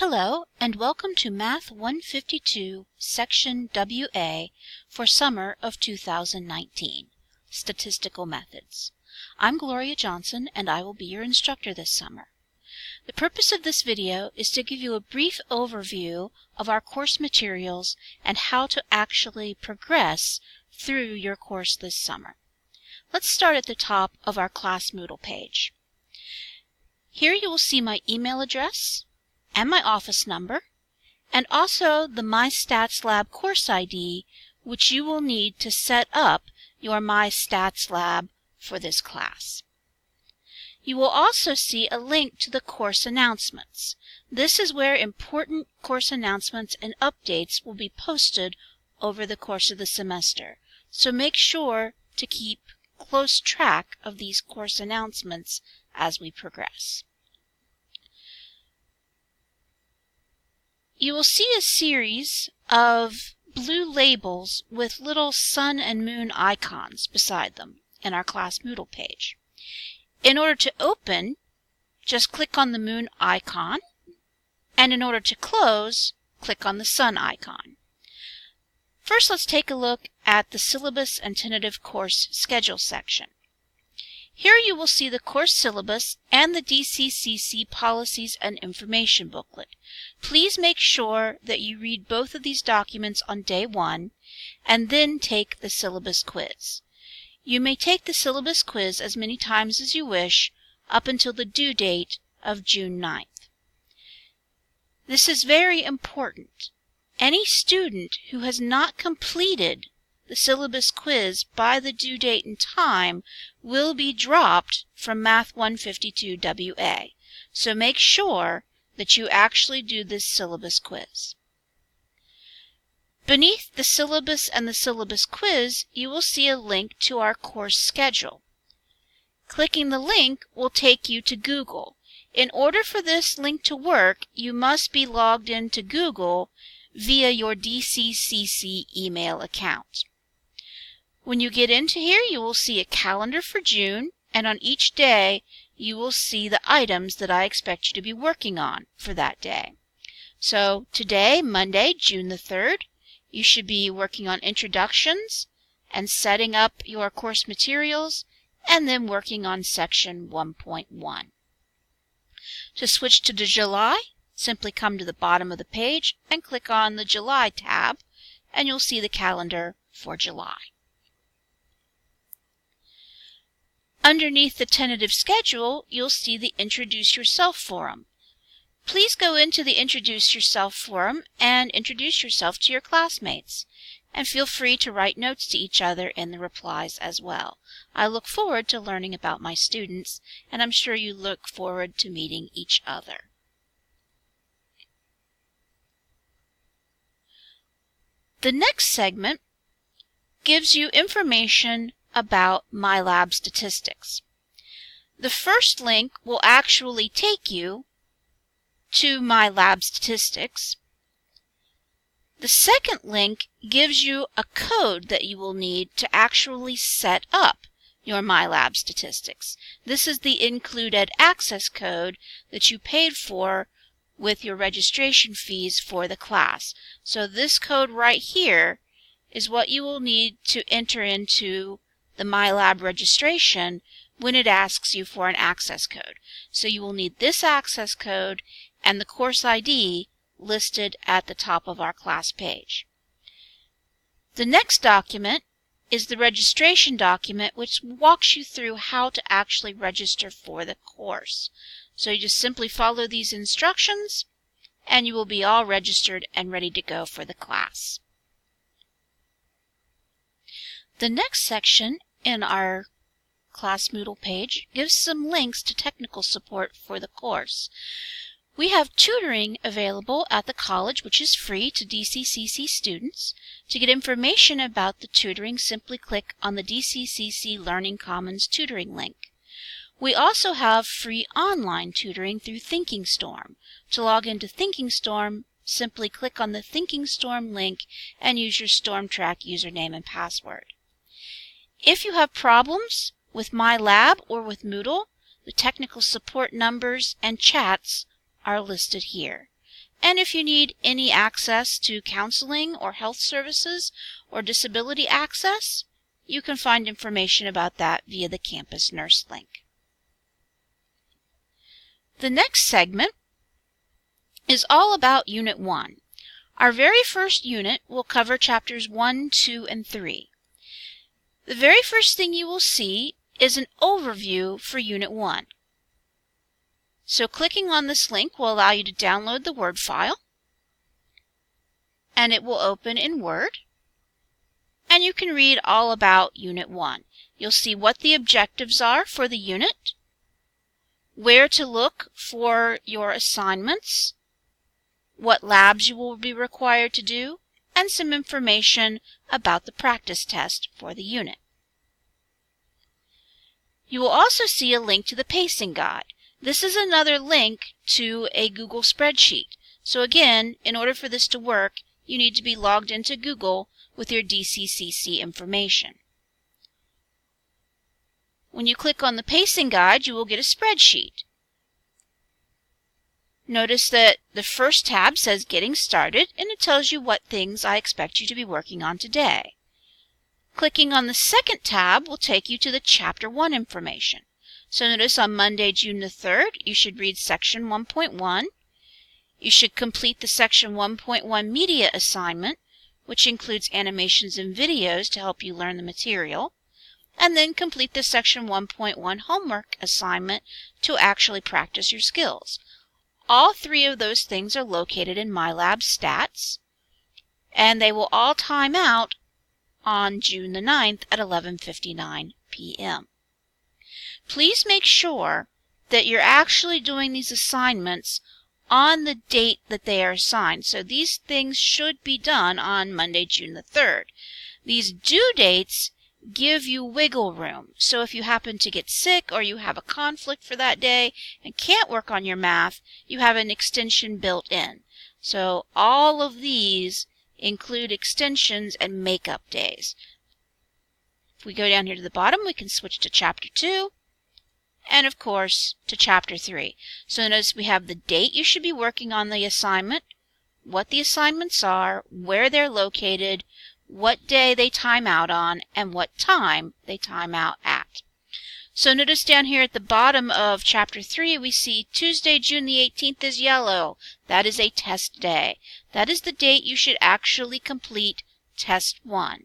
Hello, and welcome to Math 152, Section WA for summer of 2019, Statistical Methods. I'm Gloria Johnson, and I will be your instructor this summer. The purpose of this video is to give you a brief overview of our course materials and how to actually progress through your course this summer. Let's start at the top of our class Moodle page. Here you will see my email address and my office number, and also the My Stats Lab course ID, which you will need to set up your My Stats Lab for this class. You will also see a link to the course announcements. This is where important course announcements and updates will be posted over the course of the semester, so make sure to keep close track of these course announcements as we progress. You will see a series of blue labels with little sun and moon icons beside them in our class Moodle page. In order to open, just click on the moon icon, and in order to close, click on the sun icon. First, let's take a look at the syllabus and tentative course schedule section. Here you will see the course syllabus and the DCCC policies and information booklet. Please make sure that you read both of these documents on day 1 and then take the syllabus quiz. You may take the syllabus quiz as many times as you wish up until the due date of June 9th. This is very important. Any student who has not completed the syllabus quiz by the due date and time will be dropped from Math 152 WA. So make sure that you actually do this syllabus quiz. Beneath the syllabus and the syllabus quiz, you will see a link to our course schedule. Clicking the link will take you to Google. In order for this link to work, you must be logged into Google via your DCCC email account. When you get into here, you will see a calendar for June, and on each day you will see the items that I expect you to be working on for that day. So today, Monday, June the 3rd, you should be working on introductions and setting up your course materials, and then working on section 1.1. To switch to July, simply come to the bottom of the page and click on the July tab, and you'll see the calendar for July. Underneath the tentative schedule, you'll see the Introduce Yourself forum. Please go into the Introduce Yourself forum and introduce yourself to your classmates. And feel free to write notes to each other in the replies as well. I look forward to learning about my students, and I'm sure you look forward to meeting each other. The next segment gives you information about My Lab Statistics. The first link will actually take you to My Lab Statistics. The second link gives you a code that you will need to actually set up your My Lab Statistics. This is the Included Access code that you paid for with your registration fees for the class. So this code right here is what you will need to enter into the My Lab registration when it asks you for an access code. So you will need this access code and the course ID listed at the top of our class page. The next document is the registration document, which walks you through how to actually register for the course. So you just simply follow these instructions and you will be all registered and ready to go for the class. The next section in our class Moodle page gives some links to technical support for the course. We have tutoring available at the college, which is free to DCCC students. To get information about the tutoring, simply click on the DCCC Learning Commons tutoring link. We also have free online tutoring through ThinkingStorm. To log into ThinkingStorm, simply click on the ThinkingStorm link and use your StormTrack username and password. If you have problems with My Lab or with Moodle, the technical support numbers and chats are listed here. And if you need any access to counseling or health services or disability access, you can find information about that via the Campus Nurse link. The next segment is all about Unit 1. Our very first unit will cover chapters 1, 2, and 3. The very first thing you will see is an overview for Unit 1. So clicking on this link will allow you to download the Word file, and it will open in Word, and you can read all about Unit 1. You'll see what the objectives are for the unit, where to look for your assignments, what labs you will be required to do, and some information about the practice test for the unit. You will also see a link to the pacing guide. This is another link to a Google spreadsheet. So again, in order for this to work, you need to be logged into Google with your DCCC information. When you click on the pacing guide, you will get a spreadsheet. Notice that the first tab says Getting Started, and it tells you what things I expect you to be working on today. Clicking on the second tab will take you to the Chapter 1 information. So notice on Monday, June the 3rd, you should read Section 1.1. You should complete the Section 1.1 media assignment, which includes animations and videos to help you learn the material, and then complete the Section 1.1 homework assignment to actually practice your skills. All three of those things are located in MyLab Stats, and they will all time out on June the 9th at 11:59 p.m. Please make sure that you're actually doing these assignments on the date that they are assigned. So these things should be done on Monday, June the 3rd. These due dates give you wiggle room. So if you happen to get sick or you have a conflict for that day and can't work on your math, you have an extension built in. So all of these include extensions and makeup days. If we go down here to the bottom, we can switch to Chapter 2. And of course to Chapter 3. So notice we have the date you should be working on the assignment, what the assignments are, where they're located, what day they time out on, and what time they time out at. So notice down here at the bottom of Chapter 3 we see Tuesday, June the 18th is yellow. That is a test day. That is the date you should actually complete Test 1.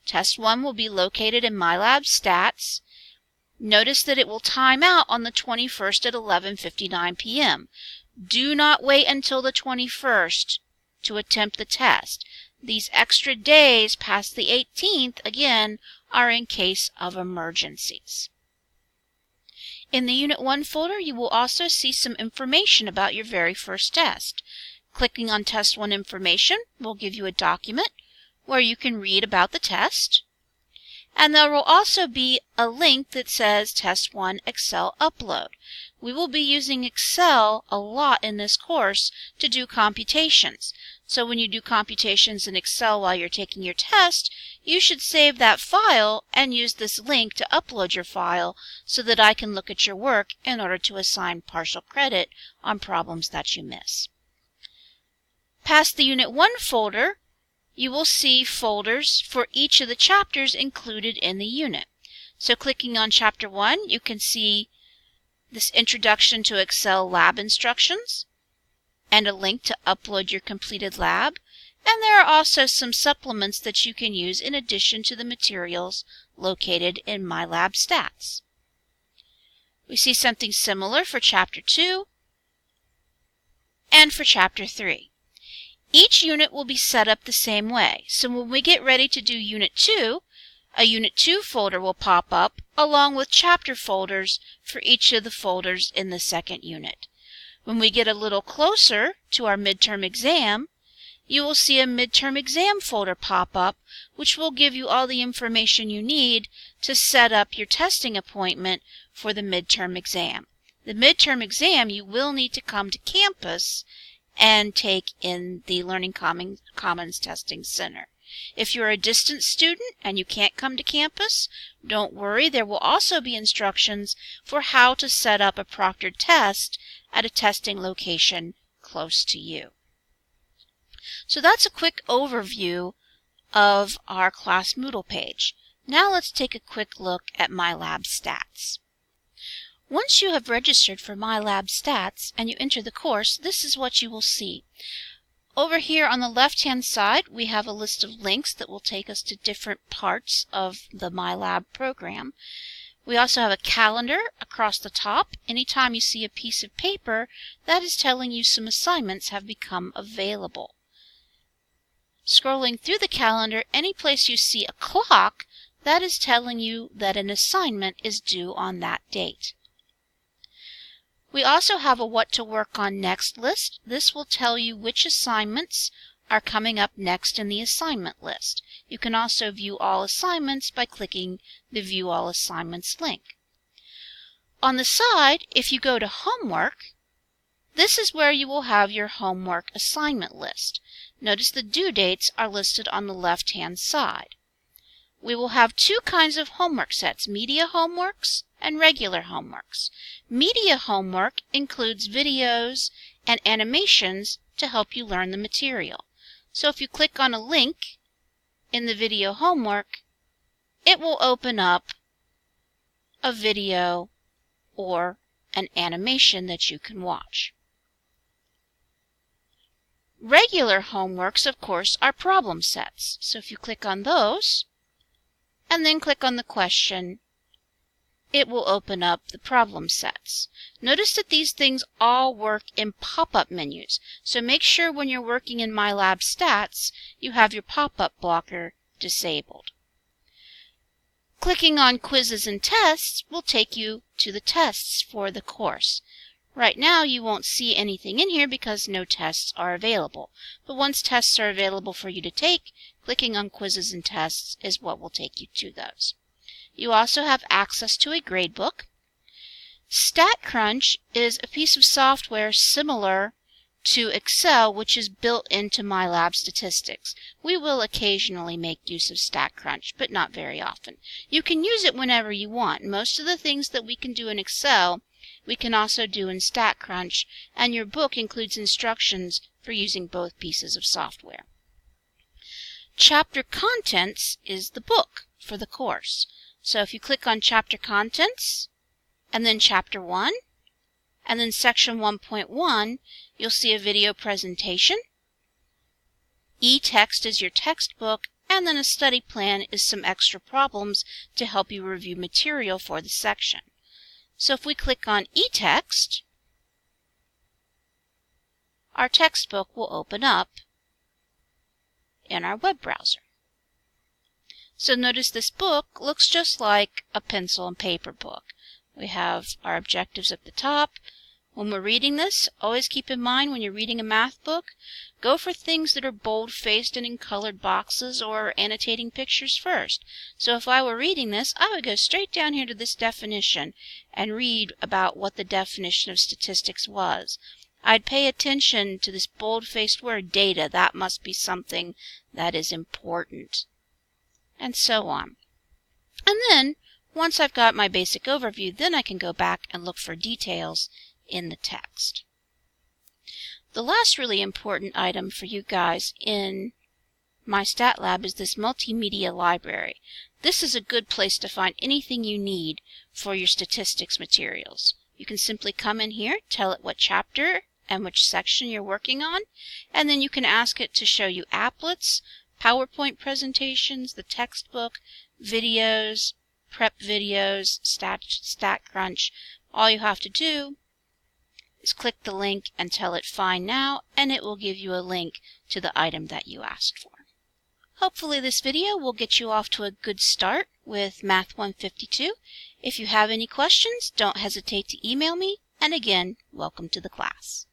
Test 1 will be located in MyLab Stats. Notice that it will time out on the 21st at 11:59 p.m. Do not wait until the 21st to attempt the test. These extra days past the 18th, again, are in case of emergencies. In the Unit 1 folder, you will also see some information about your very first test. Clicking on Test 1 information will give you a document where you can read about the test. And there will also be a link that says Test 1 Excel Upload. We will be using Excel a lot in this course to do computations. So when you do computations in Excel while you're taking your test, you should save that file and use this link to upload your file so that I can look at your work in order to assign partial credit on problems that you miss. Past the Unit 1 folder, you will see folders for each of the chapters included in the unit. So clicking on Chapter 1, you can see this Introduction to Excel lab instructions and a link to upload your completed lab. And there are also some supplements that you can use in addition to the materials located in MyLab Stats. We see something similar for Chapter 2 and for Chapter 3. Each unit will be set up the same way. So when we get ready to do Unit 2, a Unit 2 folder will pop up along with chapter folders for each of the folders in the second unit. When we get a little closer to our midterm exam, you will see a midterm exam folder pop up, which will give you all the information you need to set up your testing appointment for the midterm exam. The midterm exam you will need to come to campus and take in the Learning Commons Testing Center. If you're a distance student and you can't come to campus, don't worry, there will also be instructions for how to set up a proctored test at a testing location close to you. So that's a quick overview of our class Moodle page. Now let's take a quick look at MyLab Stats. Once you have registered for MyLab Stats and you enter the course, this is what you will see. Over here on the left-hand side, we have a list of links that will take us to different parts of the MyLab program. We also have a calendar across the top. Anytime you see a piece of paper, that is telling you some assignments have become available. Scrolling through the calendar, any place you see a clock, that is telling you that an assignment is due on that date. We also have a What to Work On Next list. This will tell you which assignments are coming up next in the assignment list. You can also view all assignments by clicking the View All Assignments link. On the side, if you go to Homework, this is where you will have your homework assignment list. Notice the due dates are listed on the left-hand side. We will have two kinds of homework sets, media homeworks and regular homeworks. Media homework includes videos and animations to help you learn the material. So if you click on a link in the video homework, it will open up a video or an animation that you can watch. Regular homeworks, of course, are problem sets. So if you click on those and then click on the question, it will open up the problem sets. Notice that these things all work in pop-up menus. So make sure when you're working in MyLab Stats, you have your pop-up blocker disabled. Clicking on Quizzes and Tests will take you to the tests for the course. Right now you won't see anything in here because no tests are available. But once tests are available for you to take, clicking on Quizzes and Tests is what will take you to those. You also have access to a gradebook. StatCrunch is a piece of software similar to Excel, which is built into MyLab Statistics. We will occasionally make use of StatCrunch, but not very often. You can use it whenever you want. Most of the things that we can do in Excel, we can also do in StatCrunch, and your book includes instructions for using both pieces of software. Chapter Contents is the book for the course. So if you click on Chapter Contents, and then Chapter 1, and then Section 1.1, you'll see a video presentation. E-text is your textbook, and then a study plan is some extra problems to help you review material for the section. So if we click on e-text, our textbook will open up in our web browser. So notice this book looks just like a pencil and paper book. We have our objectives at the top. When we're reading this, always keep in mind when you're reading a math book, go for things that are bold-faced and in colored boxes or annotating pictures first. So if I were reading this, I would go straight down here to this definition and read about what the definition of statistics was. I'd pay attention to this bold-faced word, data. That must be something that is important. And so on. And then, once I've got my basic overview, then I can go back and look for details in the text. The last really important item for you guys in My Stat Lab is this multimedia library. This is a good place to find anything you need for your statistics materials. You can simply come in here, tell it what chapter and which section you're working on, and then you can ask it to show you applets, PowerPoint presentations, the textbook, videos, prep videos, StatCrunch. All you have to do is click the link and tell it Find Now, and it will give you a link to the item that you asked for. Hopefully this video will get you off to a good start with Math 152. If you have any questions, don't hesitate to email me, and again, welcome to the class.